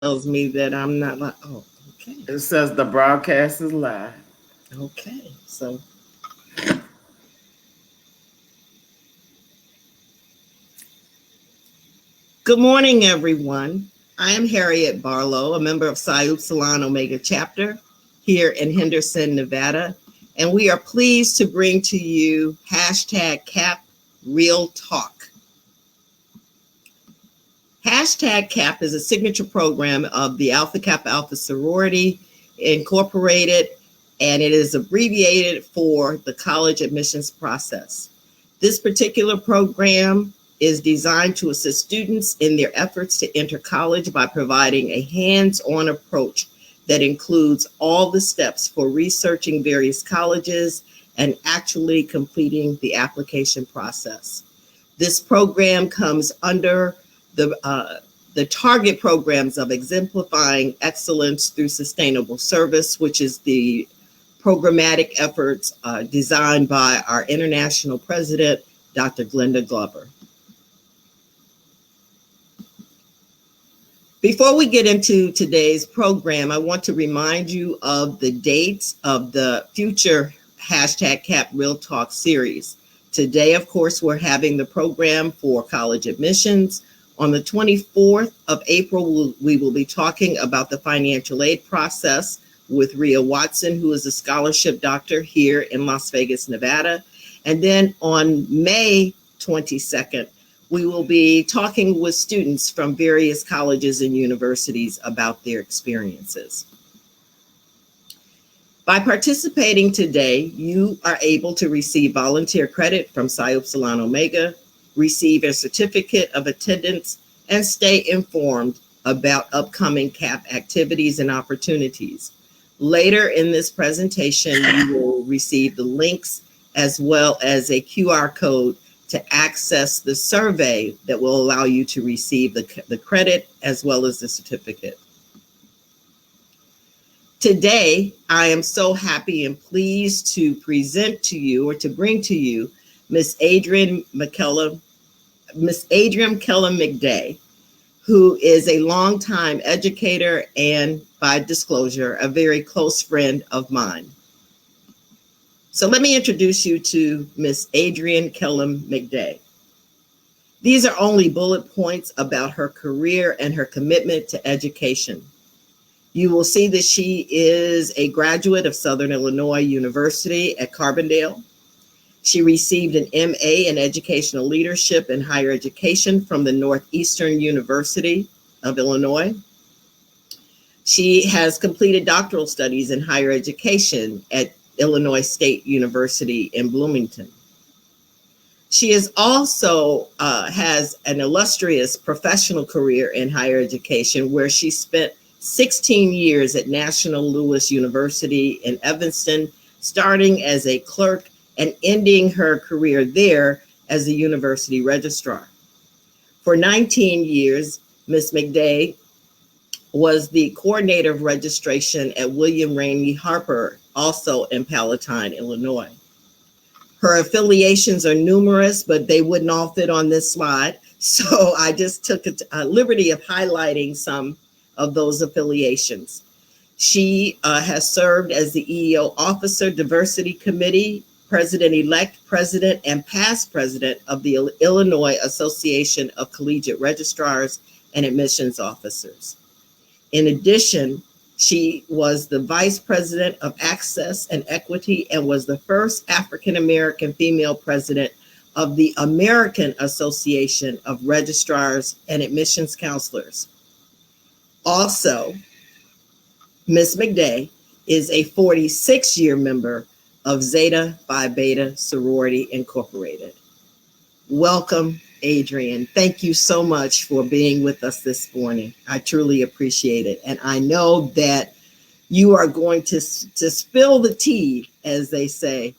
tells me that I'm not like, oh, okay. It says the broadcast is live. Okay. So, good morning, everyone. I am Harriet Barlow, a member of Psi Upsilon Omega chapter here in Henderson, Nevada. And we are pleased to bring to you hashtag CAP Real Talk. Hashtag CAP is a signature program of the Alpha Kappa Alpha Sorority Incorporated, and it is abbreviated for the college admissions process. This particular program is designed to assist students in their efforts to enter college by providing a hands-on approach that includes all the steps for researching various colleges and actually completing the application process. This program comes under the target programs of exemplifying excellence through sustainable service, which is the programmatic efforts designed by our international president, Dr. Glenda Glover. Before we get into today's program, I want to remind you of the dates of the future hashtag CAP Real Talk series. Today, of course, we're having the program for college admissions. On the 24th of April, we will be talking about the financial aid process with Rhea Watson, who is a scholarship doctor here in Las Vegas, Nevada. And then on May 22nd, we will be talking with students from various colleges and universities about their experiences. By participating today, you are able to receive volunteer credit from Psi Upsilon Omega, receive a certificate of attendance, and stay informed about upcoming CAP activities and opportunities. Later in this presentation, you will receive the links as well as a QR code to access the survey that will allow you to receive the credit as well as the certificate. Today, I am so happy and pleased to present to you or to bring to you Miss Adrienne Kellum Mcday, who is a longtime educator and, by disclosure, a very close friend of mine. So let me introduce you to Miss Adriankellum Mcday. These are only bullet points about her career and her commitment to education. You will see that she is a graduate of Southern Illinois University at Carbondale. She received an MA in Educational Leadership and Higher Education from the Northeastern University of Illinois. She has completed doctoral studies in higher education at Illinois State University in Bloomington. She is also has an illustrious professional career in higher education, where she spent 16 years at National Louis University in Evanston, starting as a clerk and ending her career there as a university registrar. For 19 years, Ms. Mcday was the coordinator of registration at William Rainey Harper, also in Palatine, Illinois. Her affiliations are numerous, but they wouldn't all fit on this slide. So I just took a liberty of highlighting some of those affiliations. She has served as the EEO Officer, Diversity Committee, President-elect, President, and past President of the Illinois Association of Collegiate Registrars and Admissions Officers. In addition, she was the Vice President of Access and Equity and was the first African-American female president of the American Association of Registrars and Admissions Counselors. Also, Ms. Mcday is a 46-year member of Zeta Phi Beta Sorority Incorporated. Welcome, Adrienne. Thank you so much for being with us this morning. I truly appreciate it. And I know that you are going to spill the tea, as they say,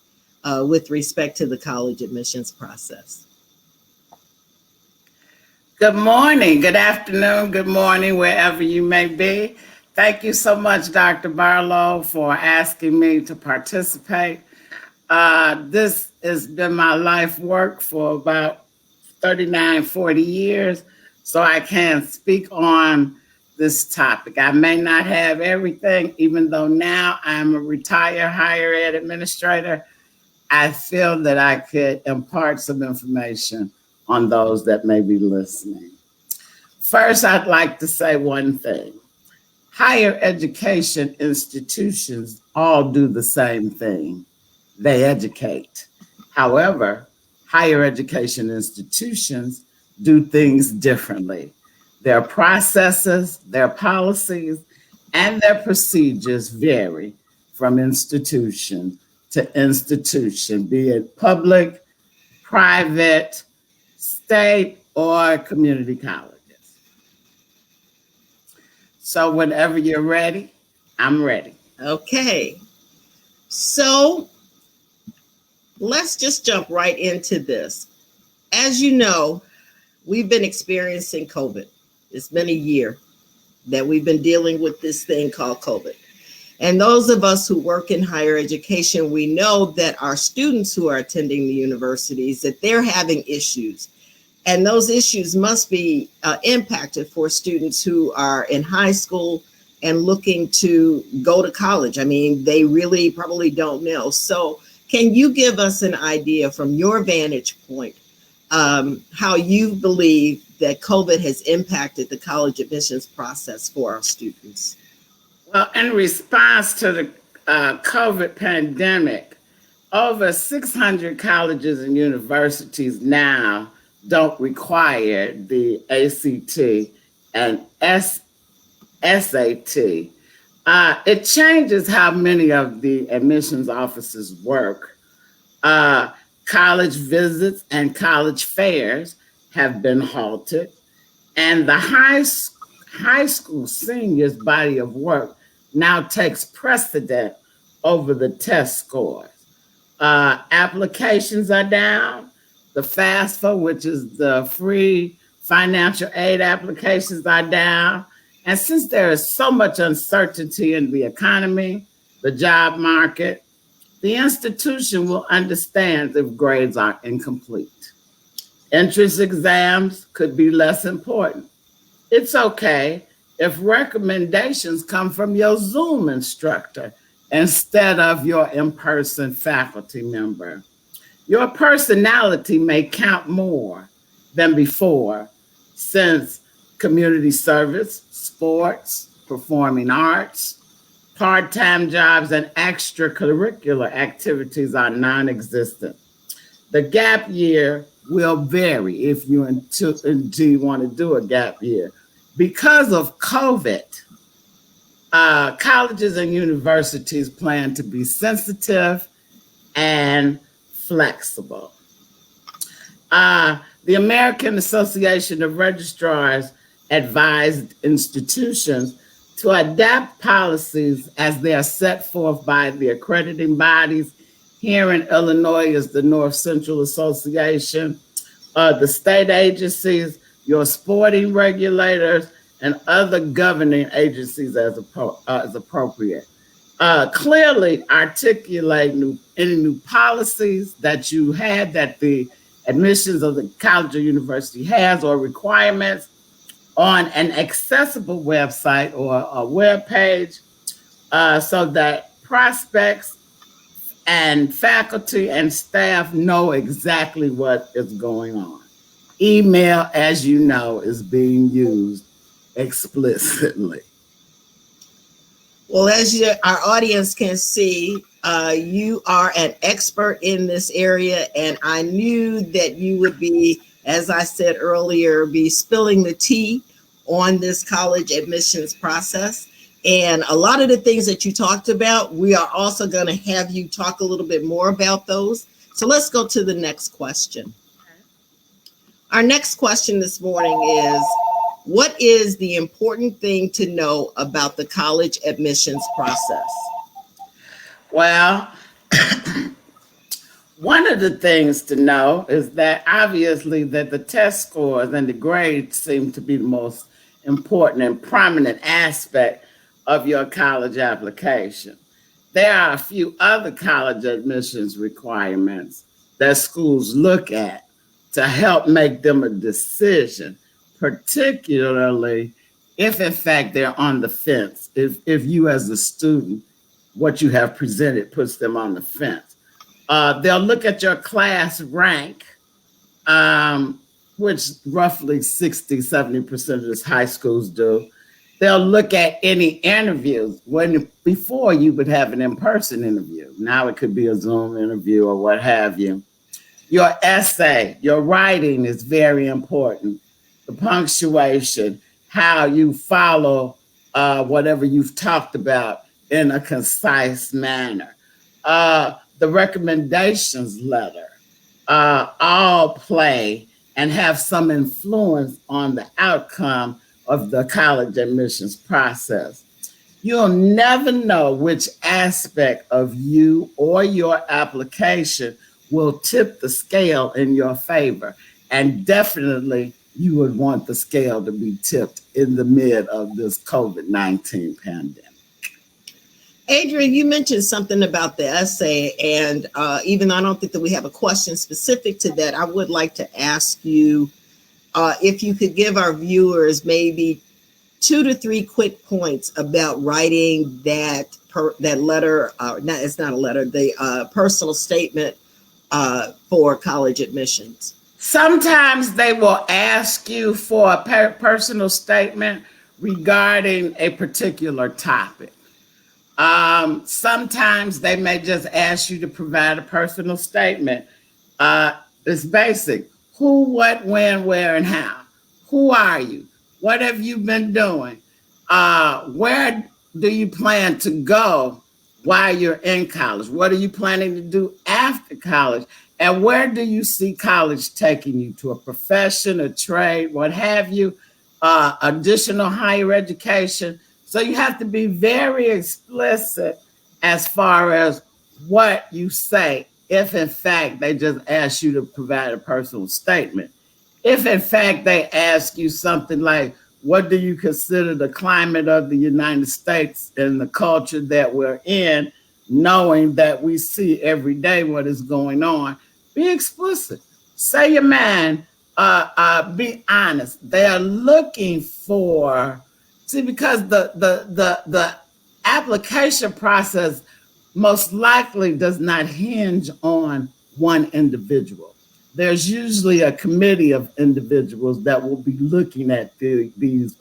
with respect to the college admissions process. Good morning, good afternoon, good morning, wherever you may be. Thank you so much, Dr. Barlow, for asking me to participate. This has been my life work for about 39, 40 years, so I can speak on this topic. I may not have everything, even though now I'm a retired higher ed administrator. I feel that I could impart some information on those that may be listening. First, I'd like to say one thing. Higher education institutions all do the same thing. They educate. However, higher education institutions do things differently. Their processes, their policies, and their procedures vary from institution to institution, be it public, private, state, or community colleges. So whenever you're ready, I'm ready. Okay. So let's just jump right into this. As you know, we've been experiencing COVID. It's been a year that we've been dealing with this thing called COVID. And those of us who work in higher education, we know that our students who are attending the universities, that they're having issues. And those issues must be impacted for students who are in high school and looking to go to college. I mean, they really probably don't know. So can you give us an idea from your vantage point how you believe that COVID has impacted the college admissions process for our students? Well, in response to the COVID pandemic, over 600 colleges and universities now don't require the ACT and SAT. It changes how many of the admissions offices work. College visits and college fairs have been halted, and the high school seniors' body of work now takes precedent over the test scores. Applications are down. The FAFSA, which is the free financial aid applications, are down. And since there is so much uncertainty in the economy, the job market, the institution will understand if grades are incomplete. Entrance exams could be less important. It's okay if recommendations come from your Zoom instructor instead of your in-person faculty member. Your personality may count more than before, since community service, sports, performing arts, part-time jobs, and extracurricular activities are non-existent. The gap year will vary if you indeed want to do a gap year. Because of COVID, colleges and universities plan to be sensitive and flexible. The American Association of Registrars advised institutions to adapt policies as they are set forth by the accrediting bodies. Here in Illinois is the North Central Association, the state agencies, your sporting regulators, and other governing agencies as appropriate. Clearly articulate any new policies that you had, that the admissions of the college or university has, or requirements on an accessible website or a web page, so that prospects and faculty and staff know exactly what is going on. Email, as you know, is being used explicitly. Well, as our audience can see, you are an expert in this area, and I knew that you would be, as I said earlier, be spilling the tea on this college admissions process. And a lot of the things that you talked about, we are also going to have you talk a little bit more about those. So let's go to the next question. Our next question this morning is, what is the important thing to know about the college admissions process? Well, one of the things to know is that obviously that the test scores and the grades seem to be the most important and prominent aspect of your college application. There are a few other college admissions requirements that schools look at to help make them a decision, particularly if in fact they're on the fence, if you as a student, what you have presented puts them on the fence. They'll look at your class rank, which roughly 60-70% of this high schools do. They'll look at any interviews. Before you would have an in-person interview. Now it could be a Zoom interview or what have you. Your essay, your writing is very important. The punctuation, how you follow whatever you've talked about in a concise manner. The recommendations letter all play and have some influence on the outcome of the college admissions process. You'll never know which aspect of you or your application will tip the scale in your favor. And definitely you would want the scale to be tipped in the mid of this COVID-19 pandemic. Adrienne, you mentioned something about the essay, and even though I don't think that we have a question specific to that, I would like to ask you if you could give our viewers maybe 2 to 3 quick points about writing that letter. It's not a letter, the personal statement for college admissions. Sometimes they will ask you for a personal statement regarding a particular topic. Sometimes they may just ask you to provide a personal statement. It's basic. Who, what, when, where, and how. Who are you? What have you been doing? Where do you plan to go while you're in college? What are you planning to do after college? And where do you see college taking you to? A profession, a trade, what have you, additional higher education. So you have to be very explicit as far as what you say, if in fact they just ask you to provide a personal statement. If in fact they ask you something like, what do you consider the climate of the United States and the culture that we're in, knowing that we see every day what is going on? Be explicit. Say your mind. Be honest. They are looking for, because the application process most likely does not hinge on one individual. There's usually a committee of individuals that will be looking at these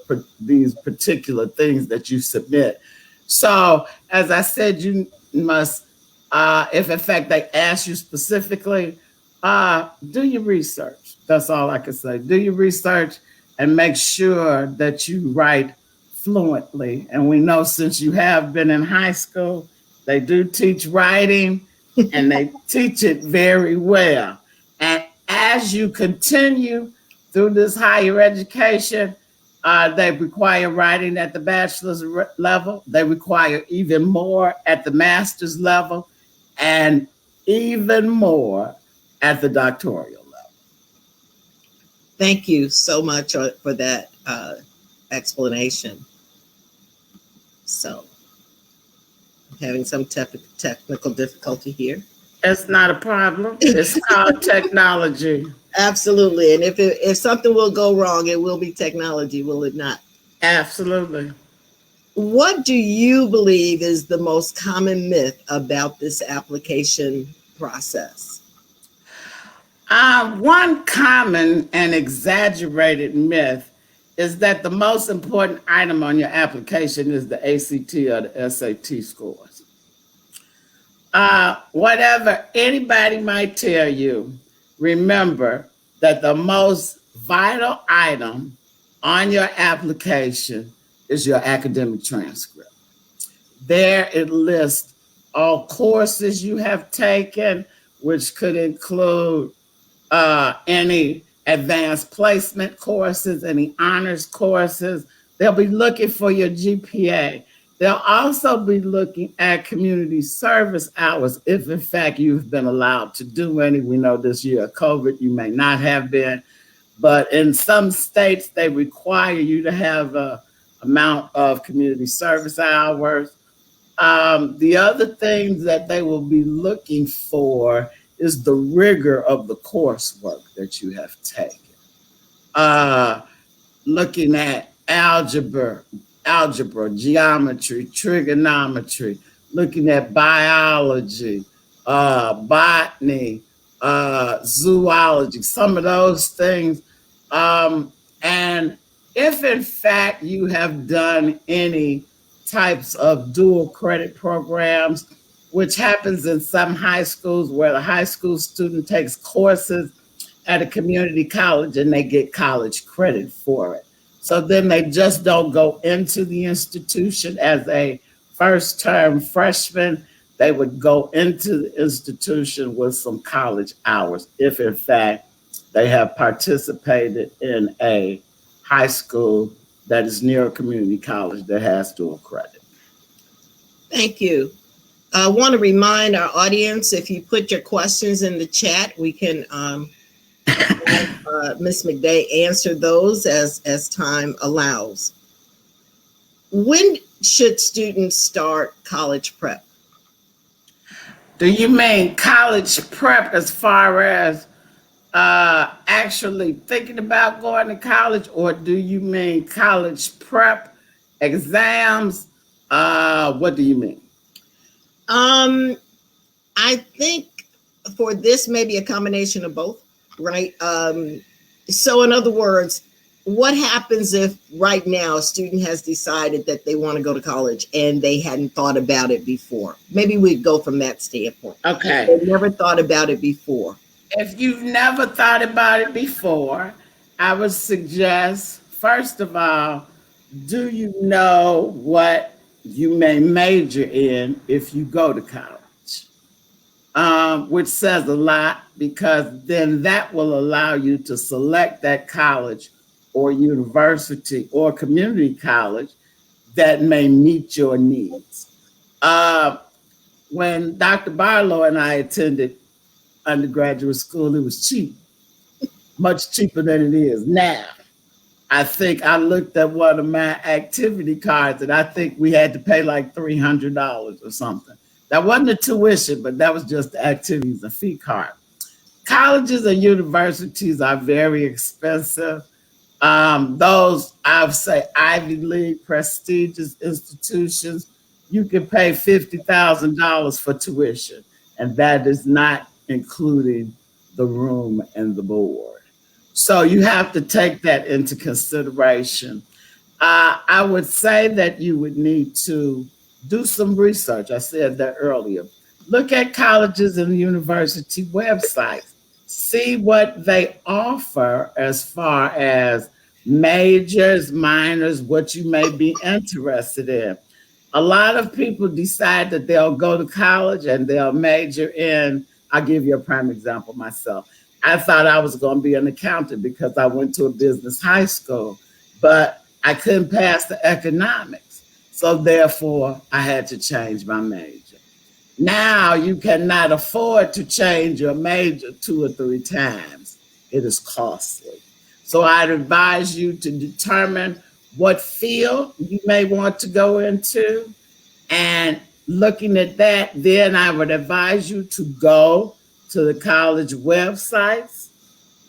particular things that you submit. So, as I said, you must, if in fact they ask you specifically, do your research. That's all I can say. Do your research and make sure that you write fluently. And we know, since you have been in high school, they do teach writing and they teach it very well. And as you continue through this higher education, they require writing at the bachelor's level. They require even more at the master's level and even more at the doctoral level. Thank you so much for that explanation. So, I'm having some technical difficulty here. It's not a problem. It's called technology. Absolutely. And if something will go wrong, it will be technology, will it not? Absolutely. What do you believe is the most common myth about this application process? One common and exaggerated myth is that the most important item on your application is the ACT or the SAT scores. Whatever anybody might tell you, remember that the most vital item on your application is your academic transcript. There it lists all courses you have taken, which could include any advanced placement courses, any honors courses. They'll be looking for your GPA. They'll also be looking at community service hours, if in fact you've been allowed to do any. We know this year of COVID, you may not have been, but in some states, they require you to have an amount of community service hours. The other things that they will be looking for is the rigor of the coursework that you have taken. Looking at algebra, geometry, trigonometry, looking at biology, botany, zoology, some of those things. And if in fact you have done any types of dual credit programs, which happens in some high schools where the high school student takes courses at a community college and they get college credit for it. So then they just don't go into the institution as a first term freshman. They would go into the institution with some college hours if in fact they have participated in a high school that is near a community college that has dual credit. Thank you. I want to remind our audience, if you put your questions in the chat, we can Ms. Mcday answer those as time allows. When should students start college prep? Do you mean college prep as far as actually thinking about going to college, or do you mean college prep exams? What do you mean? I think for this, maybe a combination of both, right? So in other words, what happens if right now a student has decided that they want to go to college and they hadn't thought about it before? Maybe we'd go from that standpoint. Okay. They never thought about it before. If you've never thought about it before, I would suggest, first of all, do you know what you may major in if you go to college? Which says a lot, because then that will allow you to select that college or university or community college that may meet your needs. When Dr. Barlow and I attended undergraduate school, it was cheap, much cheaper than it is now. I think I looked at one of my activity cards and I think we had to pay like $300 or something. That wasn't a tuition, but that was just the activities and fee card. Colleges and universities are very expensive. Those, I would say, Ivy League prestigious institutions, you can pay $50,000 for tuition, and that is not including the room and the board. So you have to take that into consideration. I would say that you would need to do some research. I said that earlier. Look at colleges and university websites. See what they offer as far as majors, minors, what you may be interested in. A lot of people decide that they'll go to college and they'll major in, I'll give you a prime example myself. I thought I was going to be an accountant because I went to a business high school, but I couldn't pass the economics. So therefore, I had to change my major. Now you cannot afford to change your major 2 or 3 times. It is costly. So I'd advise you to determine what field you may want to go into. And looking at that, then I would advise you to go to the college websites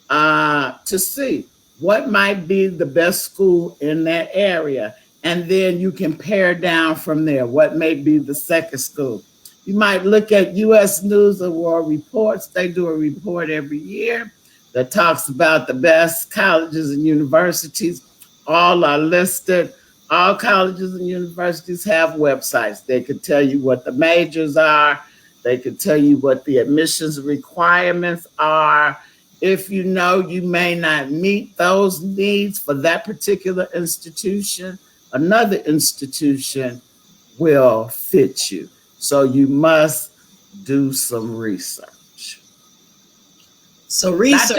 to see what might be the best school in that area. And then you can pare down from there. What may be the second school? You might look at U.S. News and World Reports. They do a report every year that talks about the best colleges and universities. All are listed. All colleges and universities have websites. They could tell you what the majors are. They could tell you what the admissions requirements are. If you know you may not meet those needs for that particular institution, another institution will fit you. So you must do some research. So research,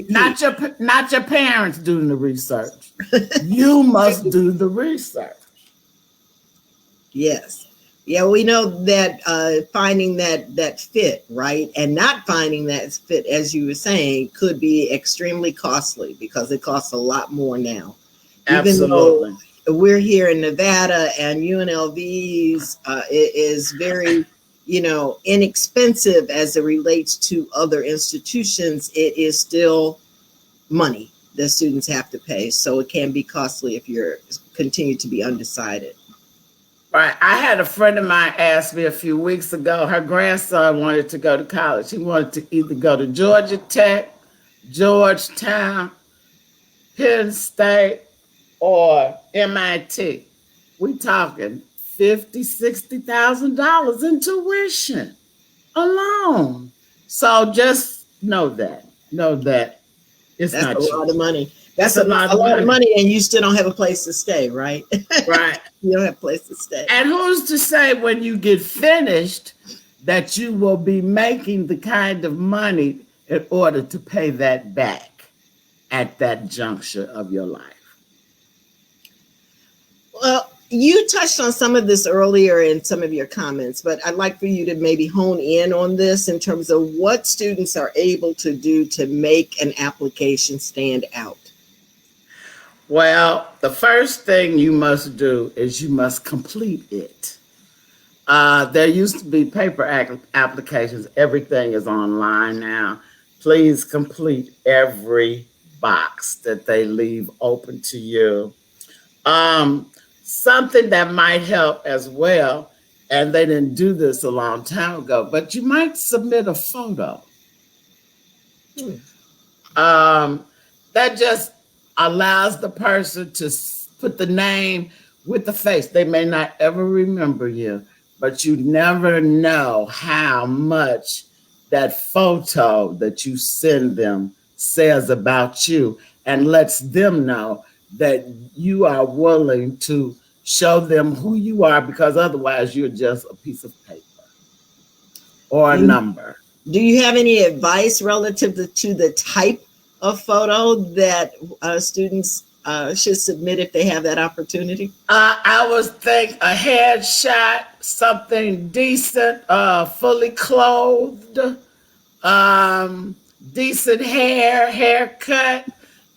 not your parents doing the research. You must do the research. Yes. Yeah, we know that finding that fit, right, and not finding that fit, as you were saying, could be extremely costly because it costs a lot more now. Absolutely. Even though we're here in Nevada and UNLV's is very, inexpensive as it relates to other institutions, it is still money. that students have to pay. So it can be costly if you're continue to be undecided. Right. I had a friend of mine ask me a few weeks ago, her grandson wanted to go to college. He wanted to either go to Georgia Tech, Georgetown, Penn State, or MIT. We talking $50,000-$60,000 in tuition alone. So just know that. Know that it's That's not a cheap. lot of money. That's a lot of money, and you still don't have a place to stay, right? Right. You don't have a place to stay. And who's to say when you get finished that you will be making the kind of money in order to pay that back at that juncture of your life? Well, you touched on some of this earlier in some of your comments, but I'd like for you to maybe hone in on this in terms of what students are able to do to make an application stand out. Well, the first thing you must do is you must complete it. There used to be paper applications. Everything is online now. Please complete every box that they leave open to you. Something that might help as well, and they didn't do this a long time ago, but you might submit a photo. That just allows the person to put the name with the face. They may not ever remember you, but you never know how much that photo that you send them says about you and lets them know that you are willing to show them who you are, because otherwise you're just a piece of paper or a number. Do you have any advice relative to the type of photo that students should submit if they have that opportunity? I would think a headshot, something decent, fully clothed, decent haircut.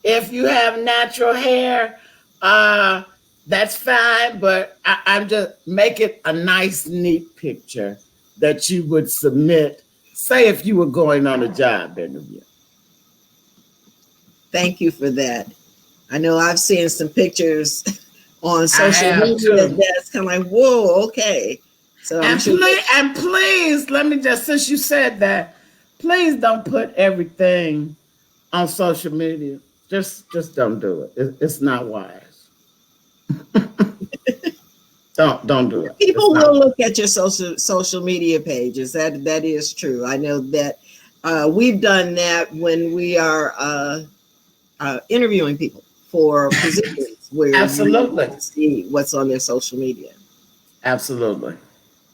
If you have natural hair, that's fine, but I'm just make it a nice, neat picture that you would submit, say if you were going on a job interview. Thank you for that. I know I've seen some pictures on social media that's kind of like, whoa, okay. So and please, let me just, since you said that, please don't put everything on social media. Just don't do it. It's not wise. Don't do it. People will look at your social media pages. That is true. I know that we've done that when we are interviewing people for positions where absolutely you see what's on their social media. Absolutely.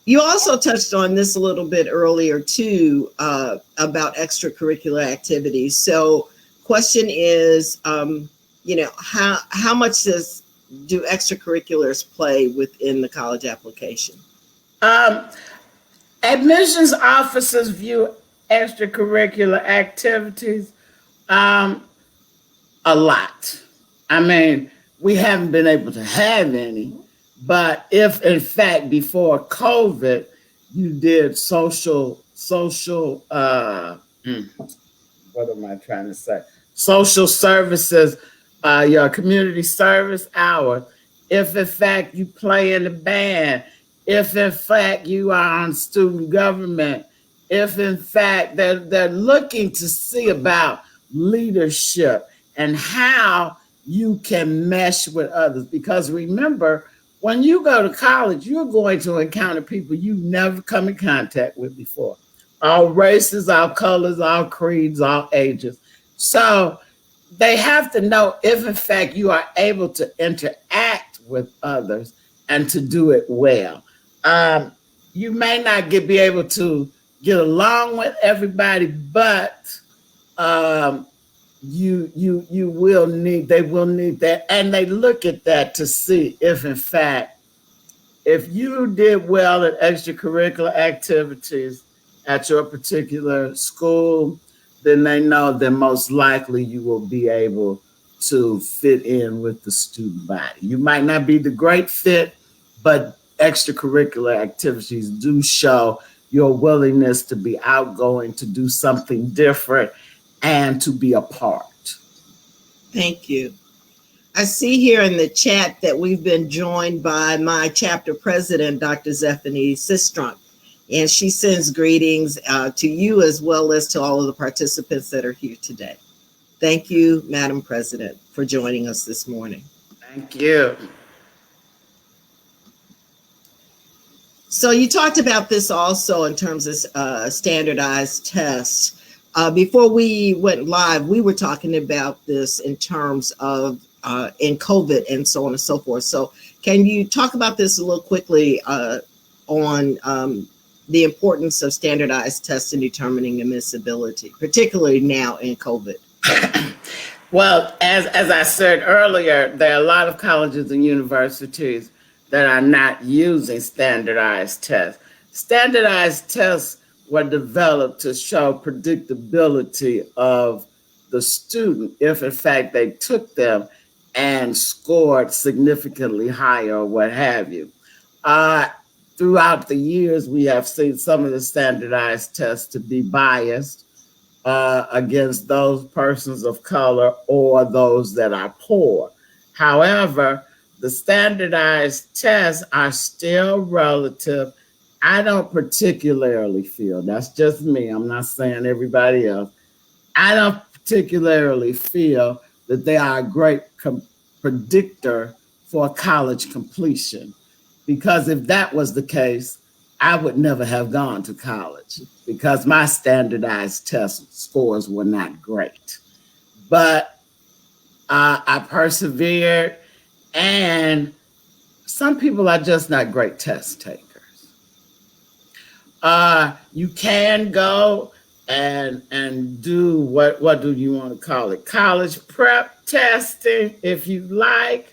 You also touched on this a little bit earlier too, about extracurricular activities. So question is, how much do extracurriculars play within the college application? Admissions officers view extracurricular activities a lot. I mean, we haven't been able to have any, but if in fact before COVID you did social what am I trying to say? Social services, your community service hour, if in fact you play in the band, if in fact you are on student government, if in fact they're looking to see about leadership and how you can mesh with others. Because remember, when you go to college, you're going to encounter people you've never come in contact with before. All races, all colors, all creeds, all ages. So they have to know if in fact you are able to interact with others and to do it well. You may not be able to get along with everybody, but they will need that, and they look at that to see if in fact, if you did well in extracurricular activities at your particular school, then they know that most likely you will be able to fit in with the student body. You might not be the great fit, but extracurricular activities do show your willingness to be outgoing, to do something different, and to be a part. Thank you. I see here in the chat that we've been joined by my chapter president, Dr. Zephanie Sistrunk, and she sends greetings to you as well as to all of the participants that are here today. Thank you, Madam President, for joining us this morning. Thank you. So you talked about this also in terms of standardized tests. Before we went live, we were talking about this in terms of in COVID and so on and so forth. So can you talk about this a little quickly on the importance of standardized tests in determining admissibility, particularly now in COVID? Well, as I said earlier, there are a lot of colleges and universities that are not using standardized tests. Standardized tests were developed to show predictability of the student if in fact they took them and scored significantly higher or what have you. Throughout the years, we have seen some of the standardized tests to be biased against those persons of color or those that are poor. However, the standardized tests are still relative. I don't particularly feel, that's just me, I'm not saying everybody else, I don't particularly feel that they are a great predictor for college completion. Because if that was the case, I would never have gone to college because my standardized test scores were not great. But I persevered, and some people are just not great test takers. You can go and do what do you want to call it? College prep testing, if you like.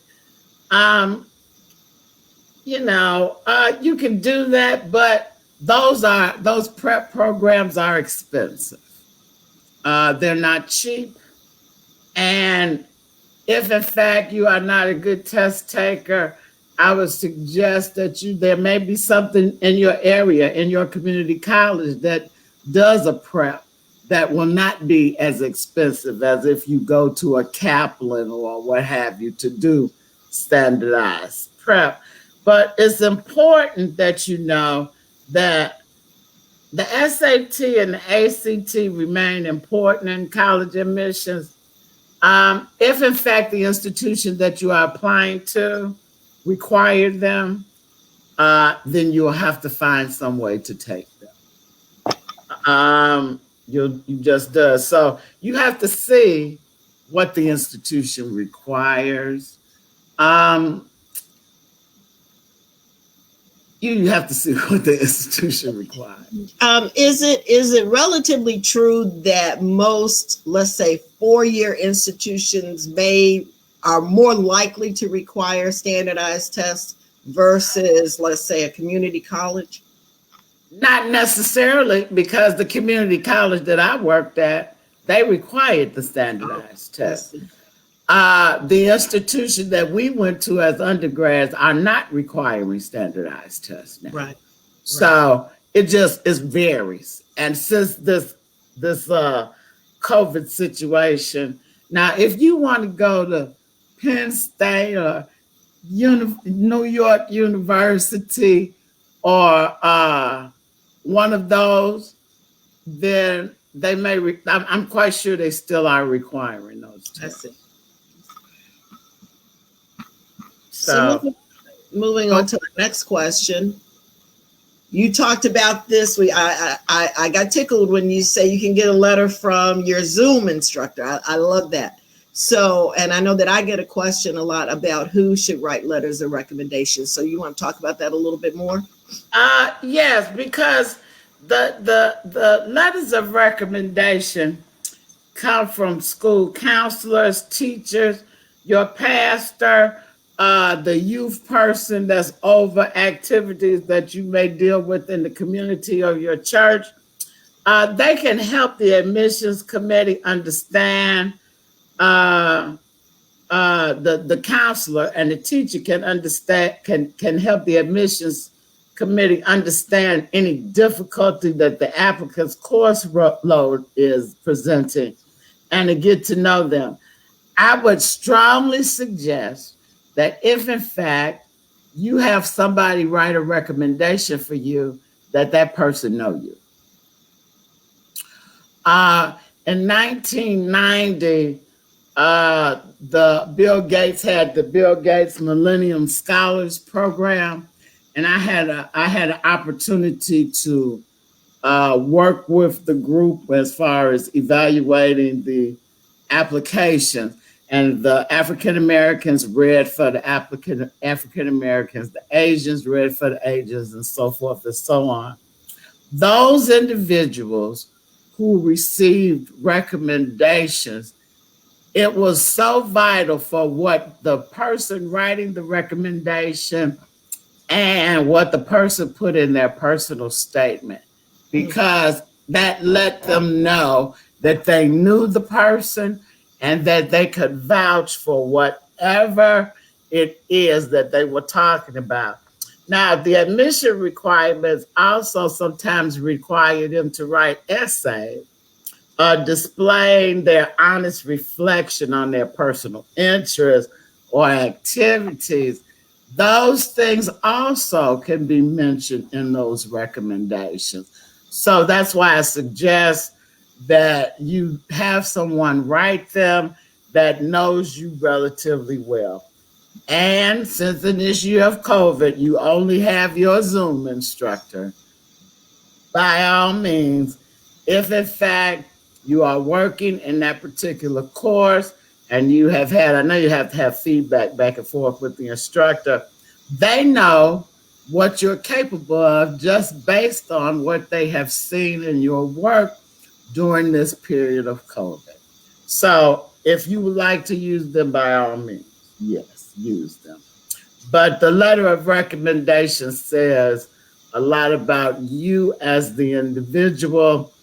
You can do that, but those prep programs are expensive. They're not cheap. And if in fact you are not a good test taker, I would suggest that there may be something in your area, in your community college that does a prep that will not be as expensive as if you go to a Kaplan or what have you to do standardized prep. But it's important that you know that the SAT and the ACT remain important in college admissions. If in fact the institution that you are applying to required them, then you'll have to find some way to take them. You just does. So you have to see what the institution requires. You have to see what the institution requires. Is it relatively true that most, let's say, four-year institutions are more likely to require standardized tests versus, let's say, a community college? Not necessarily, because the community college that I worked at, they required the standardized test. The institution that we went to as undergrads are not requiring standardized tests now. Right. So it varies. And since this COVID situation, now if you want to go to Penn State or New York University or one of those, then they may. I'm quite sure they still are requiring those tests. I see. So moving on to the next question. You talked about this. I got tickled when you say you can get a letter from your Zoom instructor. I love that. So, and I know that I get a question a lot about who should write letters of recommendation. So you want to talk about that a little bit more? Yes, because the letters of recommendation come from school counselors, teachers, your pastor, the youth person that's over activities that you may deal with in the community of your church. They can help the admissions committee understand. The counselor and the teacher can understand, can help the admissions committee understand any difficulty that the applicant's course load is presenting and to get to know them. I would strongly suggest that if in fact you have somebody write a recommendation for you, that person know you. In 1990, the Bill Gates had the Bill Gates Millennium Scholars Program, and I had an opportunity to work with the group as far as evaluating the application. And the African Americans read for the African Americans, the Asians read for the Asians, and so forth and so on. Those individuals who received recommendations, it was so vital for what the person writing the recommendation and what the person put in their personal statement, because that let them know that they knew the person and that they could vouch for whatever it is that they were talking about. Now, the admission requirements also sometimes require them to write essays displaying their honest reflection on their personal interests or activities. Those things also can be mentioned in those recommendations. So that's why I suggest that you have someone write them that knows you relatively well. And since in this year of COVID, you only have your Zoom instructor, by all means, if in fact you are working in that particular course and you have had, I know you have to have feedback back and forth with the instructor, they know what you're capable of just based on what they have seen in your work during this period of COVID. So if you would like to use them, by all means, yes, use them. But the letter of recommendation says a lot about you as the individual.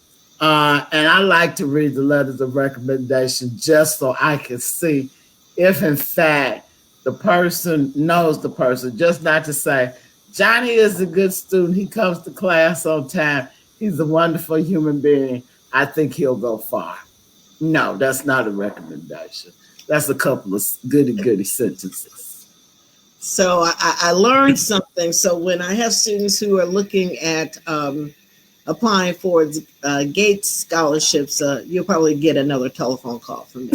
And I like to read the letters of recommendation just so I can see if in fact the person knows the person, just not to say, Johnny is a good student. He comes to class on time. He's a wonderful human being. I think he'll go far. No, that's not a recommendation. That's a couple of goody sentences. So I learned something. So when I have students who are looking at applying for Gates scholarships, you'll probably get another telephone call from me.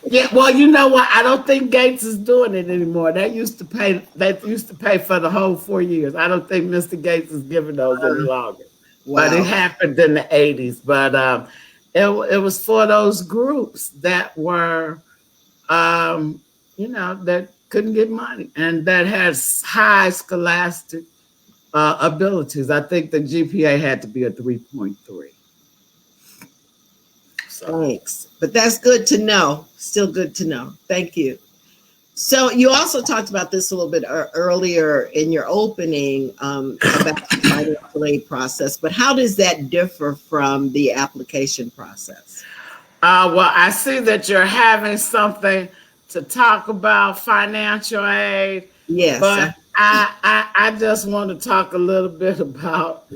Yeah, well, you know what? I don't think Gates is doing it anymore. They used to pay for the whole 4 years. I don't think Mr. Gates is giving those any longer. Wow. But it happened in the 80s. But it was for those groups that were, that couldn't get money and that has high scholastic abilities. I think the GPA had to be a 3.3. Thanks. But that's good to know. Still good to know. Thank you. So you also talked about this a little bit earlier in your opening about the financial aid process, but how does that differ from the application process? Well, I see that you're having something to talk about financial aid. Yes. But I just want to talk a little bit about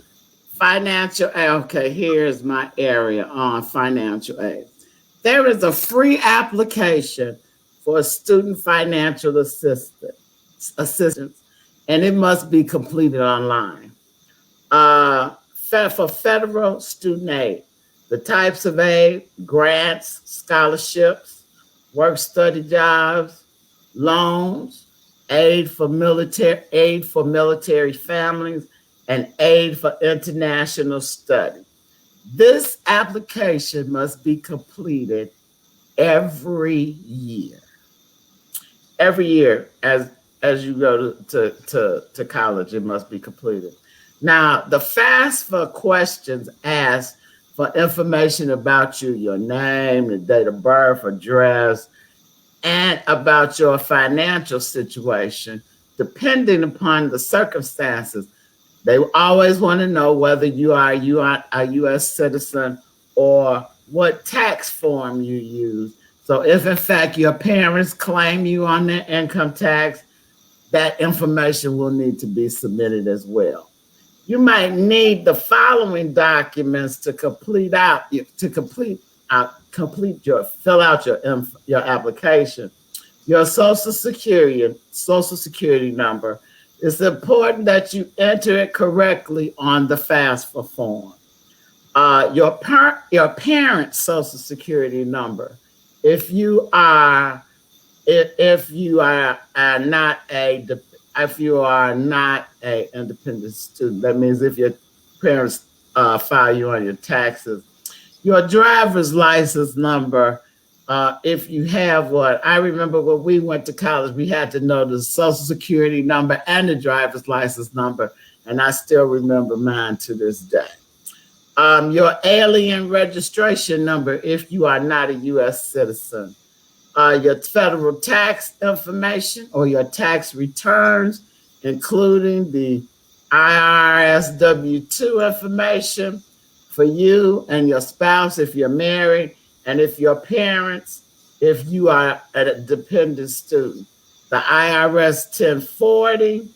financial aid. Okay, here's my area on financial aid. There is a free application for student financial assistance, and it must be completed online. For federal student aid, the types of aid: grants, scholarships, work-study jobs, loans, aid for military families, and aid for international study. This application must be completed every year. Every year, as you go to college, it must be completed. Now, the FAFSA questions ask for information about you, your name, your date of birth, address, and about your financial situation, depending upon the circumstances. They always want to know whether you are a U.S. citizen or what tax form you use. So if in fact your parents claim you on their income tax, that information will need to be submitted as well. You might need the following documents to complete fill out your application, your social security number. It's important that you enter it correctly on the FAFSA form. Your parent's social security number. If you are not a independent student, that means if your parents file you on your taxes, your driver's license number. If you have one, I remember when we went to college, we had to know the social security number and the driver's license number, and I still remember mine to this day. Your alien registration number if you are not a U.S. citizen. Your federal tax information or your tax returns, including the IRS W-2 information for you and your spouse if you're married, and if your parents, if you are a dependent student. The IRS 1040,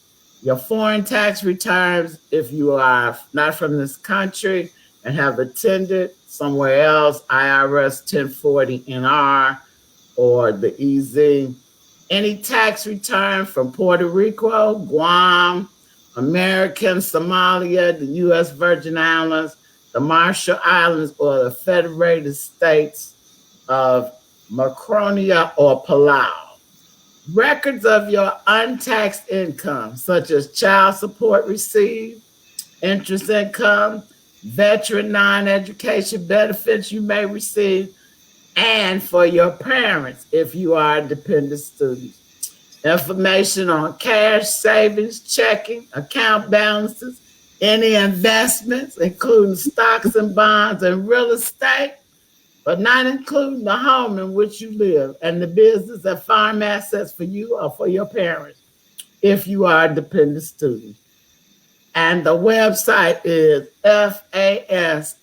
your foreign tax returns if you are not from this country and have attended somewhere else, IRS 1040 NR or the EZ. Any tax return from Puerto Rico, Guam, American, Somalia, the U.S. Virgin Islands, the Marshall Islands, or the Federated States of Micronesia or Palau. Records of your untaxed income, such as child support received, interest income, veteran non-education benefits you may receive, and for your parents if you are a dependent student. Information on cash, savings, checking, account balances, any investments, including stocks and bonds and real estate, but not including the home in which you live and the business and farm assets for you or for your parents if you are a dependent student. And the website is fasfa.gov.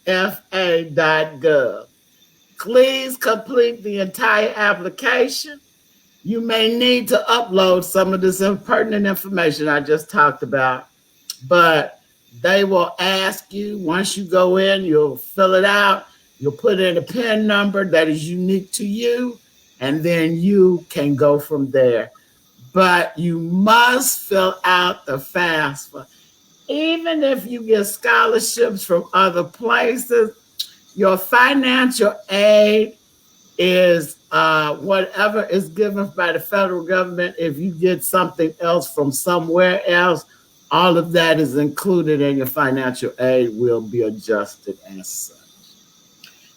Please complete the entire application. You may need to upload some of this pertinent information I just talked about, but they will ask you, once you go in, you'll fill it out, you'll put in a PIN number that is unique to you, and then you can go from there. But you must fill out the FAFSA. Even if you get scholarships from other places, your financial aid is whatever is given by the federal government. If you get something else from somewhere else, all of that is included in your financial aid will be adjusted as such.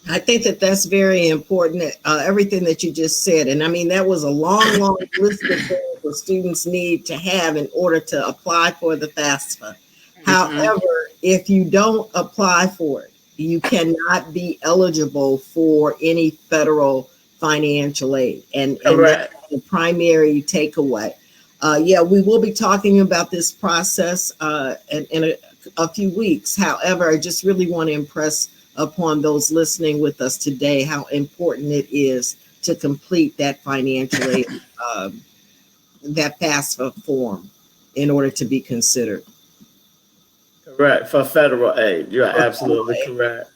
I think that that's very important, everything that you just said. And I mean, that was a long, long list of things that students need to have in order to apply for the FAFSA. Mm-hmm. However, if you don't apply for it, you cannot be eligible for any federal financial aid. And that's the primary takeaway. We will be talking about this process in a few weeks. However, I just really want to impress upon those listening with us today how important it is to complete that financial aid, that FAFSA form in order to be considered. Correct, for federal aid. You're absolutely correct.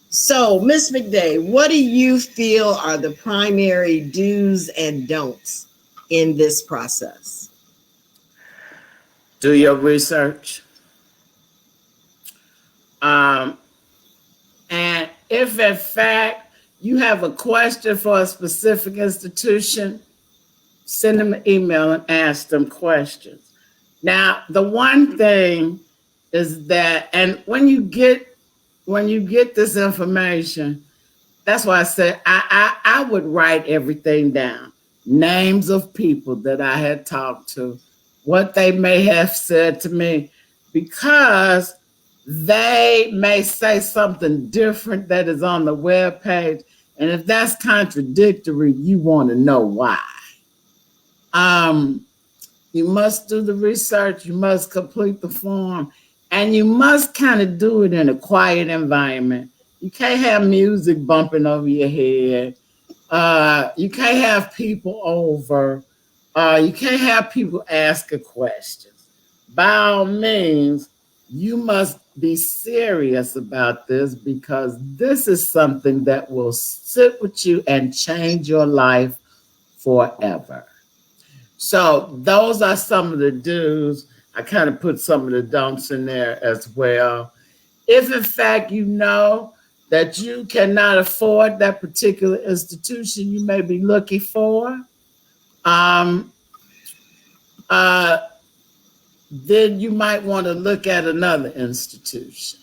So, Ms. Mcday, what do you feel are the primary do's and don'ts in this process? Do your research. And if in fact you have a question for a specific institution, send them an email and ask them questions. Now, the one thing is that, and when you get this information, that's why I said I would write everything down. Names of people that I had talked to, what they may have said to me, because they may say something different that is on the webpage. And if that's contradictory, you want to know why. You must do the research, you must complete the form, and you must kind of do it in a quiet environment. You can't have music bumping over your head. You can't have people over. You can't have people asking questions. By all means, you must be serious about this, because this is something that will sit with you and change your life forever. So those are some of the do's. I kind of put some of the don'ts in there as well. If in fact you know that you cannot afford that particular institution you may be looking for, um, then you might want to look at another institution.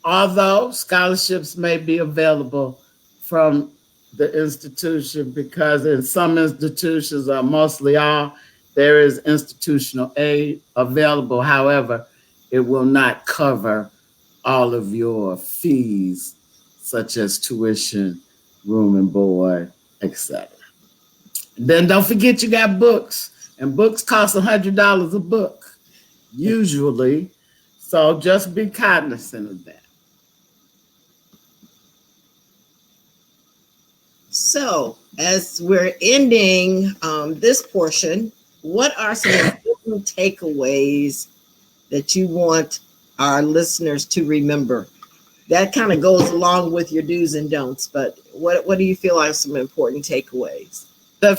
Although scholarships may be available from the institution, because in some institutions, or mostly all, there is institutional aid available. However, it will not cover all of your fees, such as tuition, room and board, etc. Then don't forget you got books, and books cost $100 a book, usually. So just be cognizant of that. So, as we're ending this portion, what are some important takeaways that you want our listeners to remember? That kind of goes along with your do's and don'ts, but what do you feel are some important takeaways? One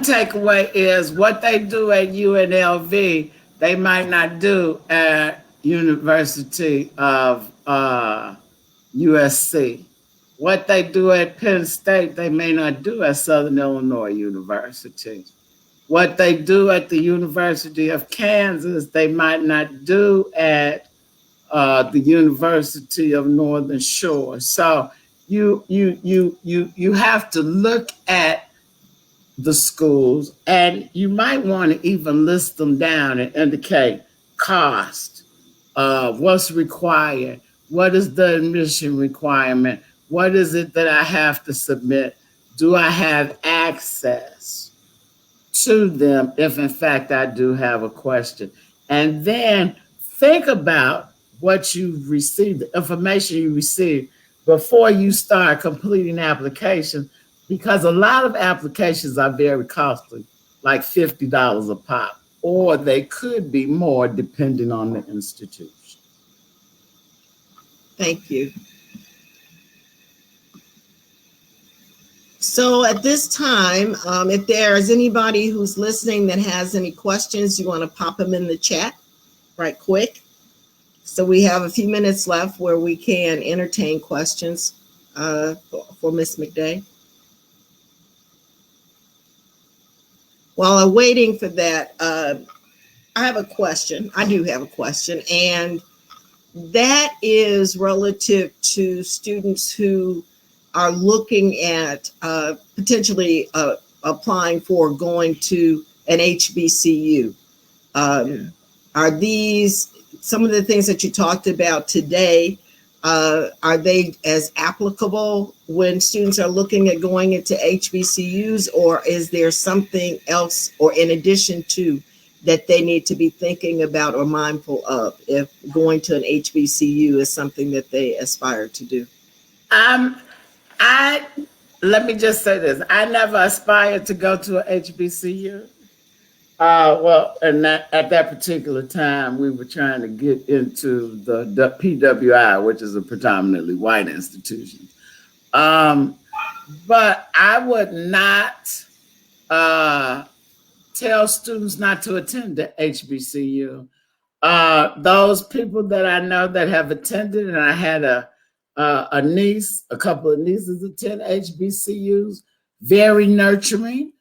takeaway is what they do at UNLV, they might not do at University of USC. What they do at Penn State, they may not do at Southern Illinois University. What they do at the University of Kansas, they might not do at the University of Northern Shore. So you have to look at the schools, and you might want to even list them down and indicate cost, what's required, what is the admission requirement, what is it that I have to submit, do I have access to them if in fact I do have a question. And then think about what you've received, the information you received, before you start completing applications, because a lot of applications are very costly, like $50 a pop, or they could be more depending on the institution. Thank you. So at this time, if there is anybody who's listening that has any questions, you want to pop them in the chat right quick. So we have a few minutes left where we can entertain questions for Ms. Mcday. While I'm waiting for that, I have a question. I do have a question, and that is relative to students who are looking at potentially applying for going to an HBCU. Are these some of the things that you talked about today? Are they as applicable when students are looking at going into HBCUs, or is there something else, or in addition to, that they need to be thinking about or mindful of if going to an HBCU is something that they aspire to do? Let me just say this. I never aspired to go to a HBCU. And at that particular time, we were trying to get into the PWI, which is a predominantly white institution. But I would not tell students not to attend the HBCU. Those people that I know that have attended, and I had a couple of nieces attend HBCUs, very nurturing.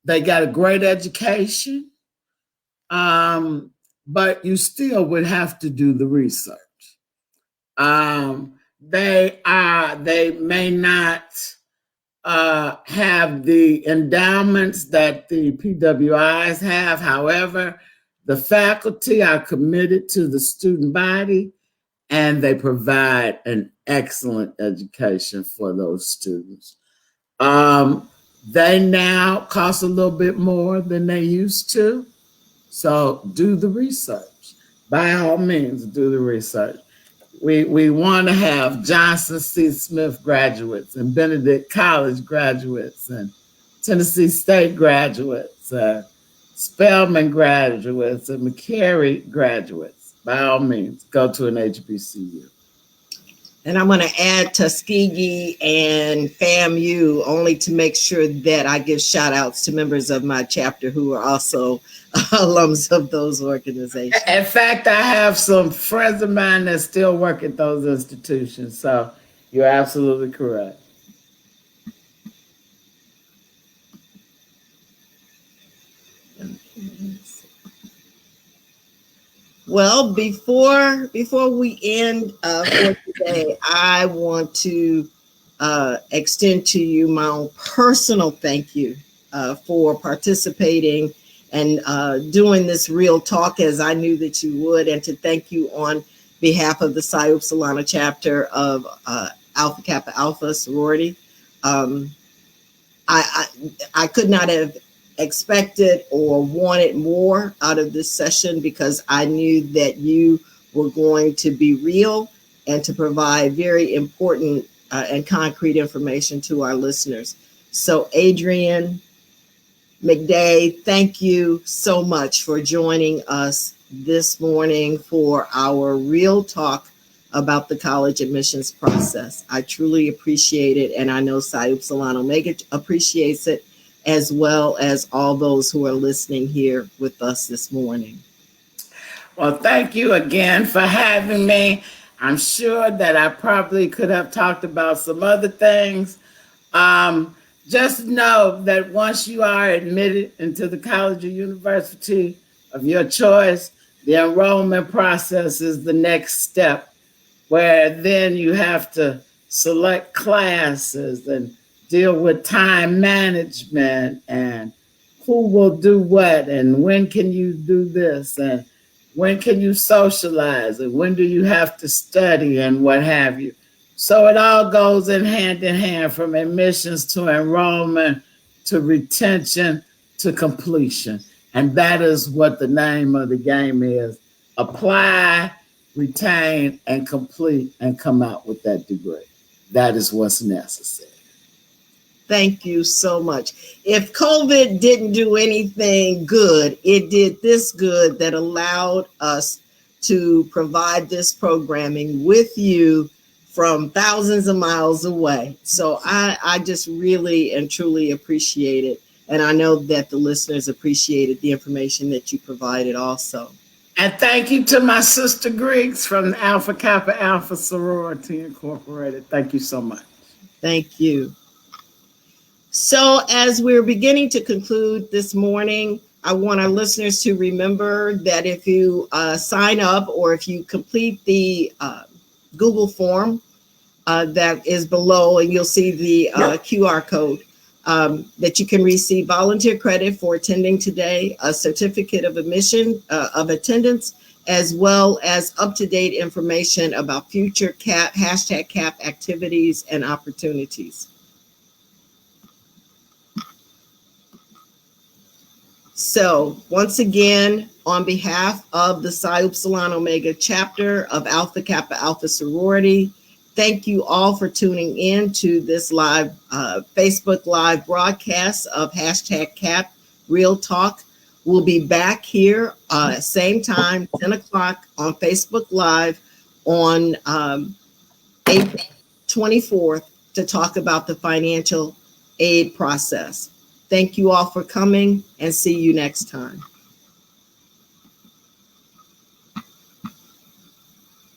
They got a great education, but you still would have to do the research. They may not have the endowments that the PWIs have. However, the faculty are committed to the student body, and they provide an excellent education for those students. They now cost a little bit more than they used to. So do the research. By all means, do the research. We want to have Johnson C. Smith graduates and Benedict College graduates and Tennessee State graduates, Spelman graduates and McCary graduates, by all means, go to an HBCU. And I'm going to add Tuskegee and FAMU only to make sure that I give shout outs to members of my chapter who are also alums of those organizations. In fact, I have some friends of mine that still work at those institutions. So you're absolutely correct. Well, before we end for today, I want to extend to you my own personal thank you for participating and doing this real talk as I knew that you would, and to thank you on behalf of the Psi Upsilon chapter of Alpha Kappa Alpha sorority. I could not have expected or wanted more out of this session because I knew that you were going to be real and to provide very important and concrete information to our listeners. So Adrienne, Mcday, thank you so much for joining us this morning for our real talk about the college admissions process. I truly appreciate it, and I know Psi Upsilon Omega appreciates it, as well as all those who are listening here with us this morning. Well, thank you again for having me. I'm sure that I probably could have talked about some other things. Just know that once you are admitted into the college or university of your choice, the enrollment process is the next step, where then you have to select classes and deal with time management and who will do what and when can you do this and when can you socialize and when do you have to study and what have you. So it all goes in hand from admissions to enrollment to retention to completion. And that is what the name of the game is. Apply, retain, and complete, and come out with that degree. That is what's necessary. Thank you so much. If COVID didn't do anything good, it did this good that allowed us to provide this programming with you from thousands of miles away. So I just really and truly appreciate it. And I know that the listeners appreciated the information that you provided also. And thank you to my sister Greeks from the Alpha Kappa Alpha Sorority Incorporated. Thank you so much. Thank you. So as we're beginning to conclude this morning, I want our listeners to remember that if you sign up or if you complete the Google form that is below, and you'll see the QR code, that you can receive volunteer credit for attending today, a certificate of admission of attendance, as well as up-to-date information about future CAP, #CAP activities and opportunities. So once again, on behalf of the Psi Upsilon Omega chapter of Alpha Kappa Alpha sorority, thank you all for tuning in to this live Facebook live broadcast of #CAP Real Talk. We'll be back here same time, 10 o'clock on Facebook Live on April 24th to talk about the financial aid process. Thank you all for coming, and see you next time.